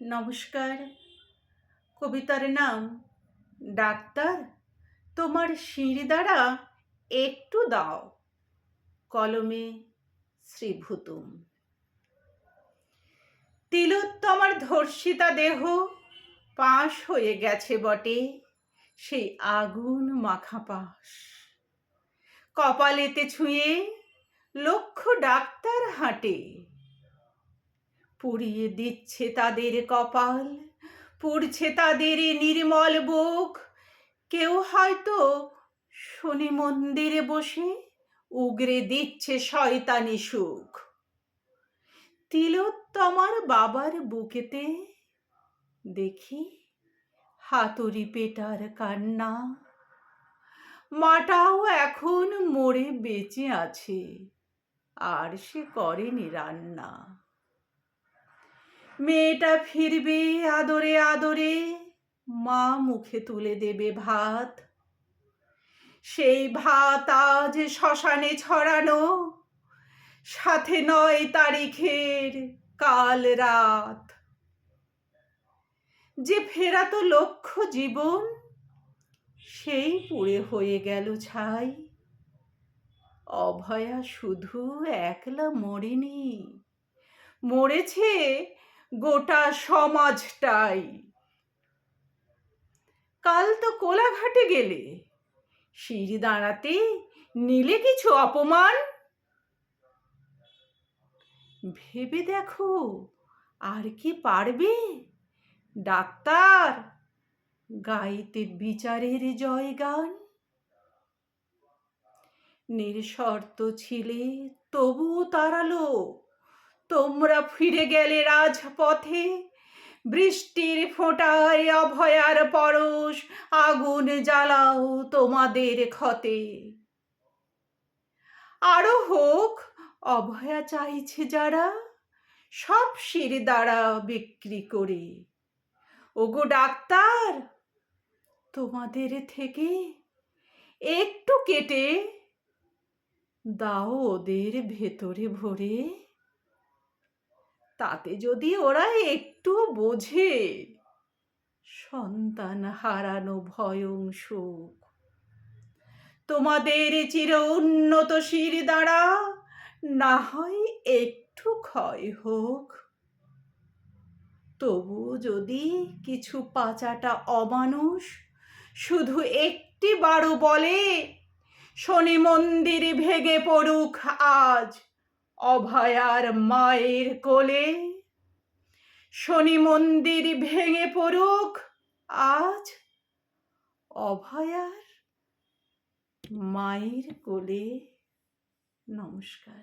নমস্কার। কবিতার নাম ডাক্তার, তোমার শিরদাঁড়া একটু দাও। কলমে শ্রীভূতম। তিলোত্তমার ধর্ষিতা দেহ পাশ হয়ে গেছে বটে, সেই আগুন মাখা পাশ। কপালেতে ছুঁয়ে লক্ষ ডাক্তার হাঁটে, পুড়িয়ে দিচ্ছে তাদের কপাল, পুড়ছে তাদের নির্মল বুক। কেউ হয়তো শনি মন্দিরে বসে উগরে দিচ্ছে শয়তানি সুখ। তিলোত্তমার বাবার বুকেতে দেখি হাতুড়ি পেটার কান্না। মাটাও এখন মরে বেঁচে আছে, আর সে করেনি রান্না। মেয়েটা ফিরবে আদরে আদরে, মা মুখে তুলে দেবে ভাত। সেই ভাত আজ শ্মশানে ছড়ানো, সাথে ৯ তারিখের কাল রাত। যে ফেরাতো লক্ষ জীবন, সেই পুড়ে হয়ে গেল ছাই। অভয়া শুধু একলা মরেনি, মরেছে গোটা সমাজটাই। কাল তো কোলাঘাটে গেলে, শিরদাঁড়াতে নিলে কিছু অপমান। ভেবে দেখো আর কি পারবে ডাক্তার গাইতে বিচারের জয়গান। নিঃশর্ত ছিলে তবুও তাড়ালো, তোমরা ফিরে গেলে রাজপথে। বৃষ্টির ফোঁটায় অভয়ার পরশ, আগুন জ্বালাও তোমাদের ক্ষতে। আরো হোক অভয়া চাইছে যারা, সব শিরদাঁড়া বিক্রি করে। ওগো ডাক্তার, তোমাদের থেকে একটু কেটে দাও ওদের ভেতরে ভরে। তাতে যদি ওরা একটু বোঝে সন্তান হারানো ভয়ং শোক। তোমাদের চির উন্নত শিরদাঁড়া না হয় একটু ক্ষয় হোক। তবু যদি কিছু পাচাটা অমানুষ শুধু একটি বারো বলে, শনি মন্দির ভেঙে পড়ুক আজ অভয়ার মায়ের কোলে। শনি মন্দির ভেঙে পড়ুক আজ অভয়ার মায়ের কোলে। নমস্কার।